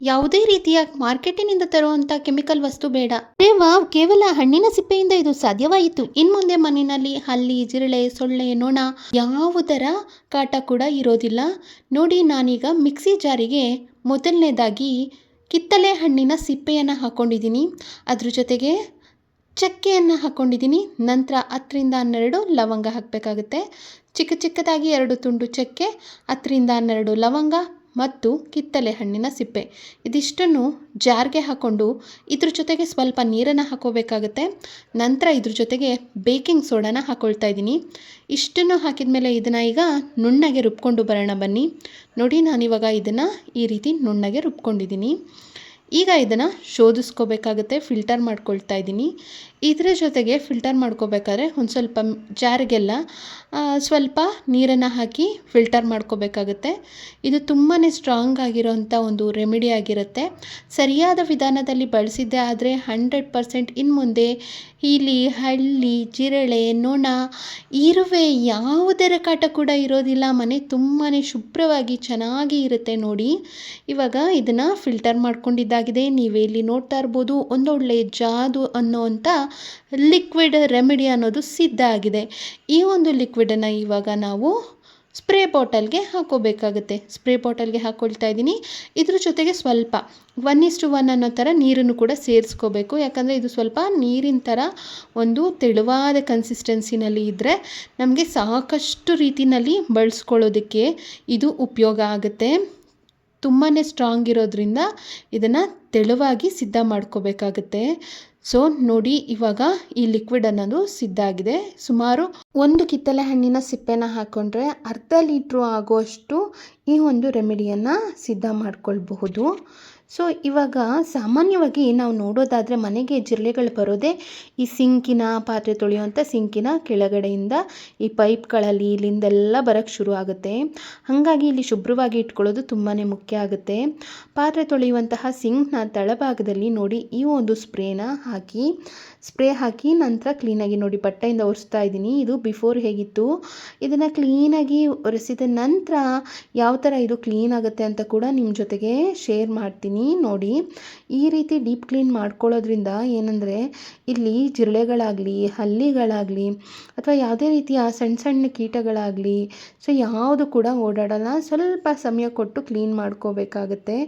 ಯಾವುದೇ ರೀತಿಯ ಮಾರ್ಕೆಟಿನಿಂದ ತರುವಂಥ ಕೆಮಿಕಲ್ ವಸ್ತು ಬೇಡ. ಅರೆ ವಾವ್! ಕೇವಲ ಹಣ್ಣಿನ ಸಿಪ್ಪೆಯಿಂದ ಇದು ಸಾಧ್ಯವಾಯಿತು. ಇನ್ಮುಂದೆ ಮಣ್ಣಿನಲ್ಲಿ ಹಲ್ಲಿ, ಜಿರಳೆ, ಸೊಳ್ಳೆ, ನೊಣ ಯಾವುದರ ಕಾಟ ಕೂಡ ಇರೋದಿಲ್ಲ. ನೋಡಿ, ನಾನೀಗ ಮಿಕ್ಸಿ ಜಾರಿಗೆ ಮೊದಲನೇದಾಗಿ ಕಿತ್ತಳೆ ಹಣ್ಣಿನ ಸಿಪ್ಪೆಯನ್ನು ಹಾಕ್ಕೊಂಡಿದ್ದೀನಿ. ಅದ್ರ ಜೊತೆಗೆ ಚಕ್ಕೆಯನ್ನು ಹಾಕ್ಕೊಂಡಿದ್ದೀನಿ. ನಂತರ 10ರಿಂದ 12 ಲವಂಗ ಹಾಕಬೇಕಾಗುತ್ತೆ. ಚಿಕ್ಕ ಚಿಕ್ಕದಾಗಿ 2 ತುಂಡು ಚಕ್ಕೆ, 10ರಿಂದ 12 ಲವಂಗ ಮತ್ತು ಕಿತ್ತಳೆ ಹಣ್ಣಿನ ಸಿಪ್ಪೆ ಇದಿಷ್ಟನ್ನು ಜಾರ್ಗೆ ಹಾಕ್ಕೊಂಡು ಇದ್ರ ಜೊತೆಗೆ ಸ್ವಲ್ಪ ನೀರನ್ನು ಹಾಕೋಬೇಕಾಗುತ್ತೆ. ನಂತರ ಇದ್ರ ಜೊತೆಗೆ ಬೇಕಿಂಗ್ ಸೋಡಾನ ಹಾಕ್ಕೊಳ್ತಾ ಇದ್ದೀನಿ. ಇಷ್ಟನ್ನು ಹಾಕಿದ ಮೇಲೆ ಇದನ್ನು ಈಗ ನುಣ್ಣಗೆ ರುಬ್ಕೊಂಡು ಬರೋಣ ಬನ್ನಿ. ನೋಡಿ, ನಾನಿವಾಗ ಇದನ್ನು ಈ ರೀತಿ ನುಣ್ಣಗೆ ರುಬ್ಕೊಂಡಿದ್ದೀನಿ. ಈಗ ಇದನ್ನು ಶೋಧಿಸ್ಕೋಬೇಕಾಗುತ್ತೆ. ಫಿಲ್ಟರ್ ಮಾಡ್ಕೊಳ್ತಾ ಇದ್ದೀನಿ. ಇದರ ಜೊತೆಗೆ ಫಿಲ್ಟರ್ ಮಾಡ್ಕೋಬೇಕಾದ್ರೆ ಒಂದು ಸ್ವಲ್ಪ ಜಾರಿಗೆಲ್ಲ ಸ್ವಲ್ಪ ನೀರನ್ನು ಹಾಕಿ ಫಿಲ್ಟರ್ ಮಾಡ್ಕೋಬೇಕಾಗುತ್ತೆ. ಇದು ತುಂಬಾ ಸ್ಟ್ರಾಂಗ್ ಆಗಿರೋಂಥ ಒಂದು ರೆಮಿಡಿ ಆಗಿರುತ್ತೆ. ಸರಿಯಾದ ವಿಧಾನದಲ್ಲಿ ಬಳಸಿದ್ದೆ ಆದರೆ 100% ಇನ್ನು ಮುಂದೆ ಇಲಿ, ಹಳ್ಳಿ, ಜಿರಳೆ, ನೊಣ, ಇರುವೆ ಯಾವುದರ ಕಾಟ ಕೂಡ ಇರೋದಿಲ್ಲ. ಮನೆ ತುಂಬಾ ಶುಭ್ರವಾಗಿ ಚೆನ್ನಾಗಿ ಇರುತ್ತೆ. ನೋಡಿ, ಇವಾಗ ಇದನ್ನು ಫಿಲ್ಟರ್ ಮಾಡ್ಕೊಂಡಿದ್ದಾಗಿದೆ. ನೀವೇ ಇಲ್ಲಿ ನೋಡ್ತಾ ಇರ್ಬೋದು, ಒಂದೊಳ್ಳೆ ಜಾದು ಅನ್ನೋವಂಥ ಲಿಕ್ವಿಡ್ ರೆಮಿಡಿ ಅನ್ನೋದು ಸಿದ್ಧ ಆಗಿದೆ. ಈ ಒಂದು ಲಿಕ್ವಿಡನ್ನು ಇವಾಗ ನಾವು ಸ್ಪ್ರೇ ಬಾಟಲ್ಗೆ ಹಾಕೋಬೇಕಾಗುತ್ತೆ. ಸ್ಪ್ರೇ ಬಾಟಲ್ಗೆ ಹಾಕ್ಕೊಳ್ತಾ ಇದ್ದೀನಿ. ಇದ್ರ ಜೊತೆಗೆ ಸ್ವಲ್ಪ 1:1 ಅನ್ನೋ ಥರ ನೀರನ್ನು ಕೂಡ ಸೇರಿಸ್ಕೋಬೇಕು. ಯಾಕಂದರೆ ಇದು ಸ್ವಲ್ಪ ನೀರಿನ ಥರ ಒಂದು ತೆಳುವಾದ ಕನ್ಸಿಸ್ಟೆನ್ಸಿನಲ್ಲಿ ಇದ್ದರೆ ನಮಗೆ ಸಾಕಷ್ಟು ರೀತಿಯಲ್ಲಿ ಬಳಸ್ಕೊಳ್ಳೋದಕ್ಕೆ ಇದು ಉಪಯೋಗ ಆಗುತ್ತೆ. ತುಂಬಾ ಸ್ಟ್ರಾಂಗ್ ಇರೋದ್ರಿಂದ ಇದನ್ನು ತೆಳುವಾಗಿ ಸಿದ್ಧ ಮಾಡ್ಕೋಬೇಕಾಗುತ್ತೆ. ಸೊ ನೋಡಿ, ಇವಾಗ ಈ ಲಿಕ್ವಿಡ್ ಅನ್ನೋದು ಸಿದ್ಧ ಆಗಿದೆ. ಸುಮಾರು 1 ಕಿತ್ತಳೆ ಹಣ್ಣಿನ ಸಿಪ್ಪೆನ ಹಾಕ್ಕೊಂಡ್ರೆ ಅರ್ಧ ಲೀಟ್ರು ಆಗುವಷ್ಟು ಈ ಒಂದು ರೆಮಿಡಿಯನ್ನು ಸಿದ್ಧ ಮಾಡ್ಕೊಳ್ಬಹುದು. ಸೊ ಇವಾಗ ಸಾಮಾನ್ಯವಾಗಿ ನಾವು ನೋಡೋದಾದರೆ ಮನೆಗೆ ಜಿರಳೆಗಳು ಬರೋದೇ ಈ ಸಿಂಕಿನ ಪಾತ್ರೆ ತೊಳೆಯುವಂಥ ಸಿಂಕಿನ ಕೆಳಗಡೆಯಿಂದ ಈ ಪೈಪ್ಗಳಲ್ಲಿ ಇಲ್ಲಿಂದೆಲ್ಲ ಬರೋಕ್ಕೆ ಶುರು ಆಗುತ್ತೆ. ಹಾಗಾಗಿ ಇಲ್ಲಿ ಶುಭ್ರವಾಗಿ ಇಟ್ಕೊಳ್ಳೋದು ತುಂಬಾ ಮುಖ್ಯ ಆಗುತ್ತೆ. ಪಾತ್ರೆ ತೊಳೆಯುವಂತಹ ಸಿಂಕ್ನ ತಳಭಾಗದಲ್ಲಿ ನೋಡಿ ಈ ಒಂದು ಸ್ಪ್ರೇ ಹಾಕಿ ನಂತರ ಕ್ಲೀನಾಗಿ ನೋಡಿ ಬಟ್ಟೆಯಿಂದ ಒರೆಸ್ತಾ ಇದ್ದೀನಿ. ಇದು ಬಿಫೋರ್ ಹೇಗಿತ್ತು, ಇದನ್ನು ಕ್ಲೀನಾಗಿ ಒರೆಸಿದ ನಂತರ ಯಾವ ಥರ ಇದು ಕ್ಲೀನ್ ಆಗುತ್ತೆ ಅಂತ ಕೂಡ ನಿಮ್ಮ ಜೊತೆಗೆ ಶೇರ್ ಮಾಡ್ತೀನಿ. ನೋಡಿ, ಈ ರೀತಿ ಡೀಪ್ ಕ್ಲೀನ್ ಮಾಡ್ಕೊಳ್ಳೋದ್ರಿಂದ ಏನಂದರೆ ಇಲ್ಲಿ ಜಿರಳೆಗಳಾಗಲಿ, ಹಲ್ಲಿಗಳಾಗಲಿ ಅಥವಾ ಯಾವುದೇ ರೀತಿಯ ಸಣ್ಣ ಸಣ್ಣ ಕೀಟಗಳಾಗಲಿ ಸೊ ಯಾವುದು ಕೂಡ ಓಡಾಡಲ್ಲ. ಸ್ವಲ್ಪ ಸಮಯ ಕೊಟ್ಟು ಕ್ಲೀನ್ ಮಾಡ್ಕೋಬೇಕಾಗತ್ತೆ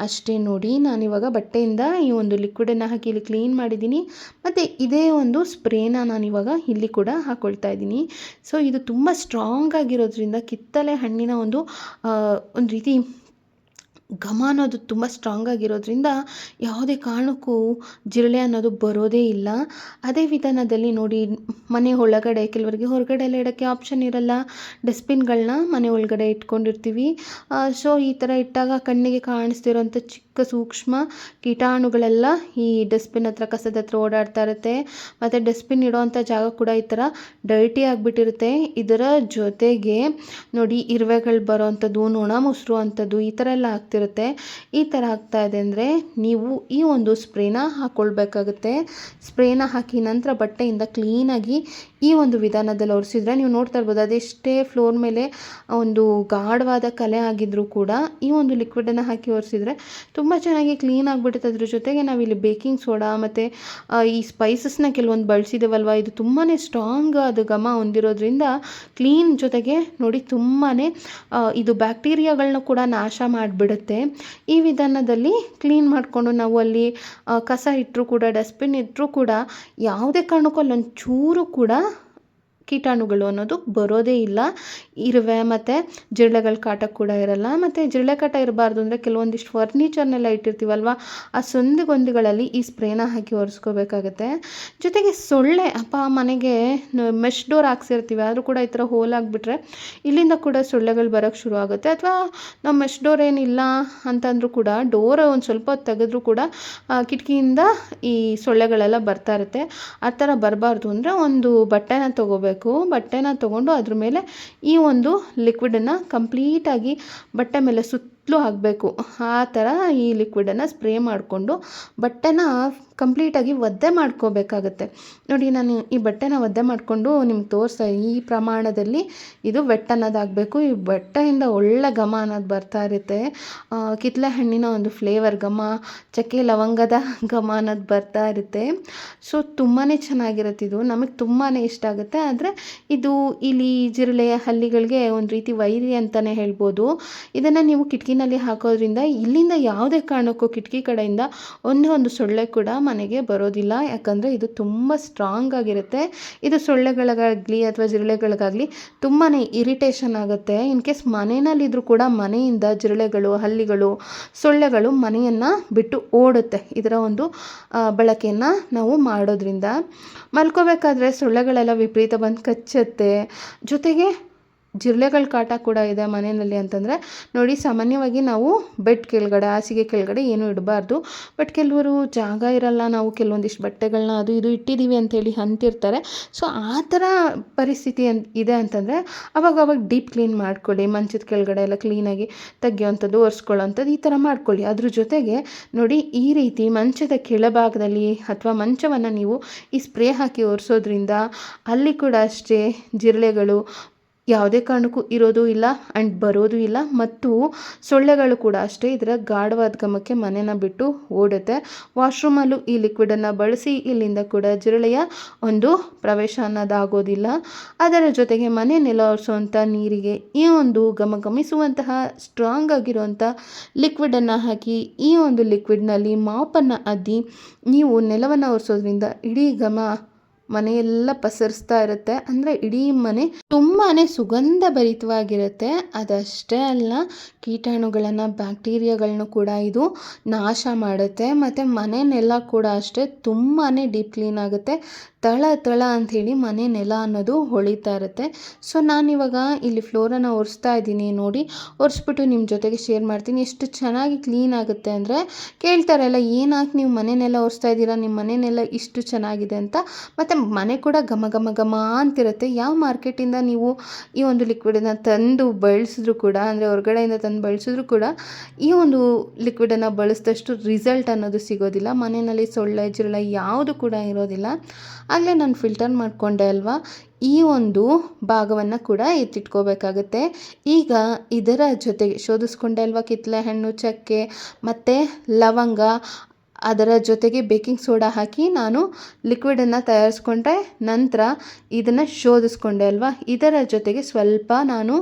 ಅಷ್ಟೇ. ನೋಡಿ, ನಾನಿವಾಗ ಬಟ್ಟೆಯಿಂದ ಈ ಒಂದು ಲಿಕ್ವಿಡನ್ನು ಹಾಕಿ ಇಲ್ಲಿ ಕ್ಲೀನ್ ಮಾಡಿದ್ದೀನಿ. ಮತ್ತು ಇದೇ ಒಂದು ಸ್ಪ್ರೇನ ನಾನಿವಾಗ ಇಲ್ಲಿ ಕೂಡ ಹಾಕ್ಕೊಳ್ತಾ ಇದ್ದೀನಿ. ಸೊ ಇದು ತುಂಬ ಸ್ಟ್ರಾಂಗ್ ಆಗಿರೋದ್ರಿಂದ ಕಿತ್ತಳೆ ಹಣ್ಣಿನ ಒಂದು ರೀತಿ ಘಮ ಅನ್ನೋದು ತುಂಬ ಸ್ಟ್ರಾಂಗ್ ಆಗಿರೋದ್ರಿಂದ ಯಾವುದೇ ಕಾರಣಕ್ಕೂ ಜಿರಳೆ ಅನ್ನೋದು ಬರೋದೇ ಇಲ್ಲ. ಅದೇ ವಿಧಾನದಲ್ಲಿ ನೋಡಿ, ಮನೆ ಒಳಗಡೆ ಕೆಲವರಿಗೆ ಹೊರಗಡೆ ಎಲ್ಲ ಇಡೋಕ್ಕೆ ಆಪ್ಷನ್ ಇರಲ್ಲ. ಡಸ್ಟ್ಬಿನ್ಗಳನ್ನ ಮನೆ ಒಳಗಡೆ ಇಟ್ಕೊಂಡಿರ್ತೀವಿ. ಸೊ ಈ ಥರ ಇಟ್ಟಾಗ ಕಣ್ಣಿಗೆ ಕಾಣಿಸ್ತಿರೋಂಥ ಚಿಕ್ಕ ಸೂಕ್ಷ್ಮ ಕೀಟಾಣುಗಳೆಲ್ಲ ಈ ಡಸ್ಟ್ಬಿನ್ ಹತ್ರ, ಕಸದ ಹತ್ರ ಓಡಾಡ್ತಾ ಇರುತ್ತೆ. ಮತ್ತು ಡಸ್ಟ್ಬಿನ್ ಇಡೋವಂಥ ಜಾಗ ಕೂಡ ಈ ಥರ ಡರ್ಟಿ ಆಗಿಬಿಟ್ಟಿರುತ್ತೆ. ಇದರ ಜೊತೆಗೆ ನೋಡಿ, ಇರುವೆಗಳು ಬರೋವಂಥದ್ದು, ನೊಣ ಮುಸುರು ಅಂಥದ್ದು ಈ ಥರ ಎಲ್ಲ ಆಗ್ತಿರುತ್ತೆ. ಈ ಥರ ಆಗ್ತಾ ಇದೆ ಅಂದರೆ ನೀವು ಈ ಒಂದು ಸ್ಪ್ರೇನ ಹಾಕ್ಕೊಳ್ಬೇಕಾಗುತ್ತೆ. ಸ್ಪ್ರೇನ ಹಾಕಿ ನಂತರ ಬಟ್ಟೆಯಿಂದ ಕ್ಲೀನಾಗಿ ಈ ಒಂದು ವಿಧಾನದಲ್ಲಿ ಒರೆಸಿದ್ರೆ ನೀವು ನೋಡ್ತಾ ಇರ್ಬೋದು, ಅದೆಷ್ಟೇ ಫ್ಲೋರ್ ಮೇಲೆ ಒಂದು ಗಾಢವಾದ ಕಲೆ ಆಗಿದ್ರೂ ಕೂಡ ಈ ಒಂದು ಲಿಕ್ವಿಡನ್ನು ಹಾಕಿ ಒರೆಸಿದ್ರೆ ತುಂಬ ಚೆನ್ನಾಗಿ ಕ್ಲೀನ್ ಆಗಿಬಿಡುತ್ತೆ. ಅದ್ರ ಜೊತೆಗೆ ನಾವಿಲ್ಲಿ ಬೇಕಿಂಗ್ ಸೋಡಾ ಮತ್ತು ಈ ಸ್ಪೈಸಸ್ನ ಕೆಲವೊಂದು ಬಳಸಿದ್ದೇವಲ್ವ, ಇದು ತುಂಬಾ ಸ್ಟ್ರಾಂಗ್ ಅದು ಘಮ ಹೊಂದಿರೋದ್ರಿಂದ ಕ್ಲೀನ್ ಜೊತೆಗೆ ನೋಡಿ ತುಂಬಾ ಇದು ಬ್ಯಾಕ್ಟೀರಿಯಾಗಳನ್ನ ಕೂಡ ನಾಶ ಮಾಡಿಬಿಡುತ್ತೆ. ಈ ವಿಧಾನದಲ್ಲಿ ಕ್ಲೀನ್ ಮಾಡಿಕೊಂಡು ನಾವು ಅಲ್ಲಿ ಕಸ ಇಟ್ಟರೂ ಕೂಡ, ಡಸ್ಟ್ಬಿನ್ ಇಟ್ಟರೂ ಕೂಡ ಯಾವುದೇ ಕಾರಣಕ್ಕೂ ಅಲ್ಲೊಂಚೂರು ಕೂಡ ಕೀಟಾಣುಗಳು ಅನ್ನೋದು ಬರೋದೇ ಇಲ್ಲ. ಇರುವೆ ಮತ್ತು ಜಿರಳೆಗಳ ಕಾಟ ಕೂಡ ಇರಲ್ಲ. ಮತ್ತು ಜಿರಳೆ ಕಾಟ ಇರಬಾರ್ದು ಅಂದರೆ ಕೆಲವೊಂದಿಷ್ಟು ಫರ್ನಿಚರ್ನೆಲ್ಲ ಇಟ್ಟಿರ್ತೀವಲ್ವ, ಆ ಸಂದಿಗೊಂದಿಗಳಲ್ಲಿ ಈ ಸ್ಪ್ರೇನ ಹಾಕಿ ಒರೆಸ್ಕೋಬೇಕಾಗತ್ತೆ. ಜೊತೆಗೆ ಸೊಳ್ಳೆ ಮನೆಗೆ ಮೆಶ್ ಡೋರ್ ಹಾಕ್ಸಿರ್ತೀವಿ, ಆದರೂ ಕೂಡ ಈ ಥರ ಹೋಲ್ ಆಗಿಬಿಟ್ರೆ ಇಲ್ಲಿಂದ ಕೂಡ ಸೊಳ್ಳೆಗಳು ಬರೋಕ್ಕೆ ಶುರು ಆಗುತ್ತೆ. ಅಥವಾ ನಾವು ಮೆಶ್ ಡೋರ್ ಏನಿಲ್ಲ ಅಂತಂದರೂ ಕೂಡ ಡೋರ್ ಒಂದು ಸ್ವಲ್ಪ ಹೊತ್ತು ತೆಗೆದ್ರೂ ಕೂಡ ಕಿಟಕಿಯಿಂದ ಈ ಸೊಳ್ಳೆಗಳೆಲ್ಲ ಬರ್ತಾ ಇರುತ್ತೆ. ಆ ಥರ ಬರಬಾರ್ದು ಅಂದರೆ ಒಂದು ಬಟ್ಟೆನ ತೊಗೊಂಡು ಅದ್ರ ಮೇಲೆ ಈ ಒಂದು ಲಿಕ್ವಿಡನ್ನು ಕಂಪ್ಲೀಟಾಗಿ ಬಟ್ಟೆ ಮೇಲೆ ಸುತ್ತಲೂ ಆಗಬೇಕು. ಆ ಥರ ಈ ಲಿಕ್ವಿಡನ್ನು ಸ್ಪ್ರೇ ಮಾಡಿಕೊಂಡು ಬಟ್ಟೆನ ಕಂಪ್ಲೀಟಾಗಿ ಒದ್ದೆ ಮಾಡ್ಕೋಬೇಕಾಗತ್ತೆ. ನೋಡಿ, ನಾನು ಈ ಬಟ್ಟೆನ ಒದ್ದೆ ಮಾಡಿಕೊಂಡು ನಿಮ್ಗೆ ತೋರಿಸ್ತಾ ಈ ಪ್ರಮಾಣದಲ್ಲಿ ಇದು ವೆಟ್ ಅನ್ನೋದಾಗಬೇಕು. ಈ ಬಟ್ಟೆಯಿಂದ ಒಳ್ಳೆ ಘಮ ಅನ್ನೋದು ಬರ್ತಾ ಇರುತ್ತೆ. ಕಿತ್ತಳೆ ಹಣ್ಣಿನ ಒಂದು ಫ್ಲೇವರ್ ಘಮ, ಚಕ್ಕೆ ಲವಂಗದ ಘಮ ಅನ್ನೋದು ಬರ್ತಾ ಇರುತ್ತೆ. ಸೊ ತುಂಬಾ ಚೆನ್ನಾಗಿರುತ್ತೆ. ಇದು ನಮಗೆ ತುಂಬಾ ಇಷ್ಟ ಆಗುತ್ತೆ. ಆದರೆ ಇದು ಇಲಿ ಜಿರಳೆ ಹಲ್ಲಿಗಳಿಗೆ ಒಂದು ರೀತಿ ವೈರಿ ಅಂತಲೇ ಹೇಳ್ಬೋದು. ಇದನ್ನು ನೀವು ಕಿಟಕಿನಲ್ಲಿ ಹಾಕೋದ್ರಿಂದ ಇಲ್ಲಿಂದ ಯಾವುದೇ ಕಾರಣಕ್ಕೂ ಕಿಟಕಿ ಕಡೆಯಿಂದ ಒಂದೇ ಒಂದು ಸೊಳ್ಳೆ ಕೂಡ ಮನೆಗೆ ಬರೋದಿಲ್ಲ. ಯಾಕಂದರೆ ಇದು ತುಂಬ ಸ್ಟ್ರಾಂಗ್ ಆಗಿರುತ್ತೆ. ಇದು ಸೊಳ್ಳೆಗಳಿಗಾಗಲಿ ಅಥವಾ ಜಿರಳೆಗಳಿಗಾಗಲಿ ತುಂಬಾ ಇರಿಟೇಷನ್ ಆಗುತ್ತೆ. ಇನ್ ಕೇಸ್ ಮನೆಯಲ್ಲಿದ್ದರೂ ಕೂಡ ಮನೆಯಿಂದ ಜಿರಳೆಗಳು, ಹಲ್ಲಿಗಳು, ಸೊಳ್ಳೆಗಳು ಮನೆಯನ್ನು ಬಿಟ್ಟು ಓಡುತ್ತೆ. ಇದರ ಒಂದು ಬಳಕೆಯನ್ನು ನಾವು ಮಾಡೋದ್ರಿಂದ ಮಲ್ಕೋಬೇಕಾದ್ರೆ ಸೊಳ್ಳೆಗಳೆಲ್ಲ ವಿಪರೀತ ಬಂದು ಕಚ್ಚುತ್ತೆ. ಜೊತೆಗೆ ಜಿರಳೆಗಳ ಕಾಟ ಕೂಡ ಇದೆ ಮನೆಯಲ್ಲಿ ಅಂತಂದರೆ ನೋಡಿ, ಸಾಮಾನ್ಯವಾಗಿ ನಾವು ಬೆಡ್ ಕೆಳಗಡೆ, ಹಾಸಿಗೆ ಕೆಳಗಡೆ ಏನೂ ಇಡಬಾರ್ದು. ಬಟ್ ಕೆಲವರು ಜಾಗ ಇರಲ್ಲ, ನಾವು ಕೆಲವೊಂದಿಷ್ಟು ಬಟ್ಟೆಗಳನ್ನ ಅದು ಇದು ಇಟ್ಟಿದ್ದೀವಿ ಅಂಥೇಳಿ ಅಂತಿರ್ತಾರೆ. ಸೊ ಆ ಥರ ಪರಿಸ್ಥಿತಿ ಇದೆ ಅಂತಂದರೆ ಅವಾಗ ಡೀಪ್ ಕ್ಲೀನ್ ಮಾಡ್ಕೊಳ್ಳಿ. ಮಂಚದ ಕೆಳಗಡೆ ಎಲ್ಲ ಕ್ಲೀನಾಗಿ ತೆಗಿಯೋವಂಥದ್ದು, ಒರೆಸ್ಕೊಳ್ಳೋವಂಥದ್ದು ಈ ಥರ ಮಾಡ್ಕೊಳ್ಳಿ. ಅದ್ರ ಜೊತೆಗೆ ನೋಡಿ, ಈ ರೀತಿ ಮಂಚದ ಕೆಳಭಾಗದಲ್ಲಿ ಅಥವಾ ಮಂಚವನ್ನು ನೀವು ಈ ಸ್ಪ್ರೇ ಹಾಕಿ ಒರೆಸೋದ್ರಿಂದ ಅಲ್ಲಿ ಕೂಡ ಅಷ್ಟೇ ಜಿರಳೆಗಳು ಯಾವುದೇ ಕಾರಣಕ್ಕೂ ಇರೋದು ಇಲ್ಲ ಆ್ಯಂಡ್ ಬರೋದು ಇಲ್ಲ. ಮತ್ತು ಸೊಳ್ಳೆಗಳು ಕೂಡ ಅಷ್ಟೇ ಇದರ ಗಾಢವಾದ ಘಮಕ್ಕೆ ಮನೆನ ಬಿಟ್ಟು ಓಡುತ್ತೆ. ವಾಶ್ರೂಮಲ್ಲೂ ಈ ಲಿಕ್ವಿಡನ್ನು ಬಳಸಿ ಇಲ್ಲಿಂದ ಕೂಡ ಜಿರಳೆಯ ಒಂದು ಪ್ರವೇಶ ಅನ್ನೋದಾಗೋದಿಲ್ಲ. ಅದರ ಜೊತೆಗೆ ಮನೆ ನೆಲ ಒರೆಸುವಂಥ ನೀರಿಗೆ ಈ ಒಂದು ಘಮಿಸುವಂತಹ ಸ್ಟ್ರಾಂಗ್ ಆಗಿರುವಂಥ ಲಿಕ್ವಿಡನ್ನು ಹಾಕಿ ಈ ಒಂದು ಲಿಕ್ವಿಡ್ನಲ್ಲಿ ಮಾಪನ್ನು ಅದ್ದಿ ನೀವು ನೆಲವನ್ನು ಒರೆಸೋದ್ರಿಂದ ಇಡೀ ಘಮ ಮನೆಯೆಲ್ಲ ಪಸರಿಸ್ತಾ ಇರುತ್ತೆ. ಅಂದರೆ ಇಡೀ ಮನೆ ತುಂಬಾ ಸುಗಂಧ ಭರಿತವಾಗಿರುತ್ತೆ. ಅದಷ್ಟೇ ಅಲ್ಲ, ಕೀಟಾಣುಗಳನ್ನು, ಬ್ಯಾಕ್ಟೀರಿಯಾಗಳನ್ನು ಕೂಡ ಇದು ನಾಶ ಮಾಡುತ್ತೆ. ಮತ್ತು ಮನೆಯೆಲ್ಲ ಕೂಡ ಅಷ್ಟೇ ತುಂಬಾ ಡೀಪ್ ಕ್ಲೀನ್ ಆಗುತ್ತೆ. ತಳ ಅಂಥೇಳಿ ಮನೆ ನೆಲ ಅನ್ನೋದು ಹೊಳಿತಾ ಇರುತ್ತೆ. ಸೊ ನಾನಿವಾಗ ಇಲ್ಲಿ ಫ್ಲೋರನ್ನು ಒರೆಸ್ತಾ ಇದ್ದೀನಿ. ನೋಡಿ, ಒರೆಸ್ಬಿಟ್ಟು ನಿಮ್ಮ ಜೊತೆಗೆ ಶೇರ್ ಮಾಡ್ತೀನಿ. ಎಷ್ಟು ಚೆನ್ನಾಗಿ ಕ್ಲೀನ್ ಆಗುತ್ತೆ ಅಂದರೆ ಕೇಳ್ತಾರಲ್ಲ, ಏನಾಗಿ ನೀವು ಮನೆಯೆಲ್ಲ ಒರೆಸ್ತಾ ಇದ್ದೀರಾ, ನಿಮ್ಮ ಮನೆಯೆಲ್ಲ ಇಷ್ಟು ಚೆನ್ನಾಗಿದೆ ಅಂತ. ಮತ್ತು ಮನೆ ಕೂಡ ಘಮ ಘಮ ಘಮ ಅಂತಿರುತ್ತೆ. ಯಾವ ಮಾರ್ಕೆಟಿಂದ ನೀವು ಈ ಒಂದು ಲಿಕ್ವಿಡನ್ನು ತಂದು ಬಳಸಿದ್ರು ಕೂಡ, ಅಂದರೆ ಹೊರಗಡೆಯಿಂದ ತಂದು ಬಳಸಿದ್ರು ಕೂಡ ಈ ಒಂದು ಲಿಕ್ವಿಡನ್ನು ಬಳಸಿದಷ್ಟು ರಿಸಲ್ಟ್ ಅನ್ನೋದು ಸಿಗೋದಿಲ್ಲ. ಮನೆಯಲ್ಲಿ ಸೊಳ್ಳೆ ಜಿರಳೆ ಯಾವುದು ಕೂಡ ಇರೋದಿಲ್ಲ. ಅಲ್ಲೇ ನಾನು ಫಿಲ್ಟರ್ ಮಾಡಿಕೊಂಡೆ ಅಲ್ವಾ, ಈ ಒಂದು ಭಾಗವನ್ನು ಕೂಡ ಎತ್ತಿಟ್ಕೋಬೇಕಾಗುತ್ತೆ. ಈಗ ಇದರ ಜೊತೆಗೆ ಶೋಧಿಸ್ಕೊಂಡೆ ಅಲ್ವಾ, ಕಿತ್ತಳೆ ಹಣ್ಣು, ಚಕ್ಕೆ ಮತ್ತು ಲವಂಗ, ಅದರ ಜೊತೆಗೆ ಬೇಕಿಂಗ್ ಸೋಡಾ ಹಾಕಿ ನಾನು ಲಿಕ್ವಿಡನ್ನು ತಯಾರಿಸ್ಕೊಂಡೆ. ನಂತರ ಇದನ್ನು ಶೋಧಿಸ್ಕೊಂಡೆ ಅಲ್ವಾ, ಇದರ ಜೊತೆಗೆ ಸ್ವಲ್ಪ ನಾನು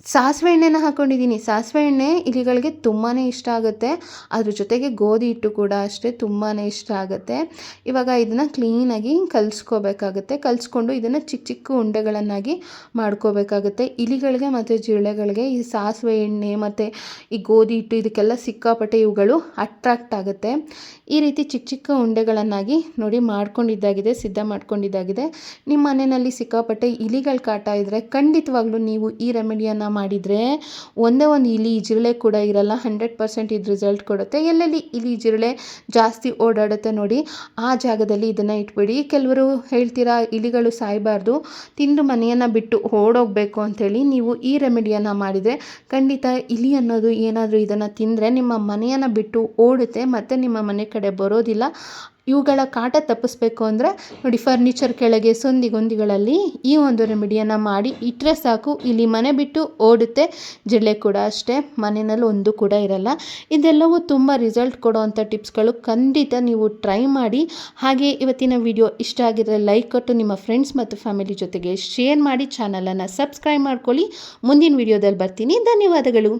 ಸಾಸಿವೆ ಎಣ್ಣೆನ ಹಾಕ್ಕೊಂಡಿದ್ದೀನಿ. ಸಾಸಿವೆ ಎಣ್ಣೆ ಇಲಿಗಳಿಗೆ ತುಂಬಾ ಇಷ್ಟ ಆಗುತ್ತೆ. ಅದ್ರ ಜೊತೆಗೆ ಗೋಧಿ ಹಿಟ್ಟು ಕೂಡ ಅಷ್ಟೇ ತುಂಬಾ ಇಷ್ಟ ಆಗುತ್ತೆ. ಇವಾಗ ಇದನ್ನು ಕ್ಲೀನಾಗಿ ಕಲಿಸ್ಕೋಬೇಕಾಗುತ್ತೆ. ಕಲಿಸ್ಕೊಂಡು ಇದನ್ನು ಚಿಕ್ಕ ಚಿಕ್ಕ ಉಂಡೆಗಳನ್ನಾಗಿ ಮಾಡ್ಕೋಬೇಕಾಗುತ್ತೆ. ಇಲಿಗಳಿಗೆ ಮತ್ತು ಜಿರಳೆಗಳಿಗೆ ಈ ಸಾಸಿವೆ ಎಣ್ಣೆ ಮತ್ತು ಈ ಗೋಧಿ ಹಿಟ್ಟು ಇದಕ್ಕೆಲ್ಲ ಸಿಕ್ಕಾಪಟ್ಟೆ ಇವುಗಳು ಅಟ್ರಾಕ್ಟ್ ಆಗುತ್ತೆ. ಈ ರೀತಿ ಚಿಕ್ಕ ಚಿಕ್ಕ ಉಂಡೆಗಳನ್ನಾಗಿ ನೋಡಿ ಮಾಡ್ಕೊಂಡಿದ್ದಾಗಿದೆ, ಸಿದ್ಧ ಮಾಡ್ಕೊಂಡಿದ್ದಾಗಿದೆ. ನಿಮ್ಮ ಮನೆಯಲ್ಲಿ ಸಿಕ್ಕಾಪಟ್ಟೆ ಇಲಿಗಳ ಕಾಟ ಇದ್ದರೆ ಖಂಡಿತವಾಗ್ಲೂ ನೀವು ಈ ರೆಮಿಡಿಯನ್ನು ಮಾಡಿದರೆ ಒಂದೇ ಒಂದು ಇಲಿ ಜಿರಳೆ ಕೂಡ ಇರಲ್ಲ. 100% ಇದು ರಿಸಲ್ಟ್ ಕೊಡುತ್ತೆ. ಎಲ್ಲೆಲ್ಲಿ ಇಲಿ ಜಿರಳೆ ಜಾಸ್ತಿ ಓಡಾಡುತ್ತೆ ನೋಡಿ, ಆ ಜಾಗದಲ್ಲಿ ಇದನ್ನು ಇಟ್ಬಿಡಿ. ಕೆಲವರು ಹೇಳ್ತೀರಾ ಇಲಿಗಳು ಸಾಯಬಾರ್ದು, ತಿಂದು ಮನೆಯನ್ನು ಬಿಟ್ಟು ಓಡೋಗಬೇಕು ಅಂಥೇಳಿ. ನೀವು ಈ ರೆಮಿಡಿಯನ್ನು ಮಾಡಿದರೆ ಖಂಡಿತ ಇಲಿ ಅನ್ನೋದು ಏನಾದರೂ ಇದನ್ನು ತಿಂದರೆ ನಿಮ್ಮ ಮನೆಯನ್ನು ಬಿಟ್ಟು ಓಡುತ್ತೆ ಮತ್ತು ನಿಮ್ಮ ಮನೆ ಕಡೆ ಬರೋದಿಲ್ಲ. ಇವುಗಳ ಕಾಟ ತಪ್ಪಿಸ್ಬೇಕು ಅಂದರೆ ನೋಡಿ, ಫರ್ನಿಚರ್ ಕೆಳಗೆ ಸಂದಿಗೊಂದಿಗಳಲ್ಲಿ ಈ ಒಂದು ರೆಮಿಡಿಯನ್ನು ಮಾಡಿ ಇಟ್ಟರೆ ಸಾಕು, ಇಲ್ಲಿ ಮನೆ ಬಿಟ್ಟು ಓಡುತ್ತೆ. ಜಿರಳೆ ಕೂಡ ಅಷ್ಟೇ ಮನೆಯಲ್ಲಿ ಒಂದು ಕೂಡ ಇರಲ್ಲ. ಇದೆಲ್ಲವೂ ತುಂಬ ರಿಸಲ್ಟ್ ಕೊಡೋವಂಥ ಟಿಪ್ಸ್ಗಳು. ಖಂಡಿತ ನೀವು ಟ್ರೈ ಮಾಡಿ. ಹಾಗೆ ಇವತ್ತಿನ ವಿಡಿಯೋ ಇಷ್ಟ ಆಗಿದ್ರೆ ಲೈಕ್ ಕೊಟ್ಟು ನಿಮ್ಮ ಫ್ರೆಂಡ್ಸ್ ಮತ್ತು ಫ್ಯಾಮಿಲಿ ಜೊತೆಗೆ ಶೇರ್ ಮಾಡಿ. ಚಾನಲನ್ನು ಸಬ್ಸ್ಕ್ರೈಬ್ ಮಾಡ್ಕೊಳ್ಳಿ. ಮುಂದಿನ ವಿಡಿಯೋದಲ್ಲಿ ಬರ್ತೀನಿ. ಧನ್ಯವಾದಗಳು.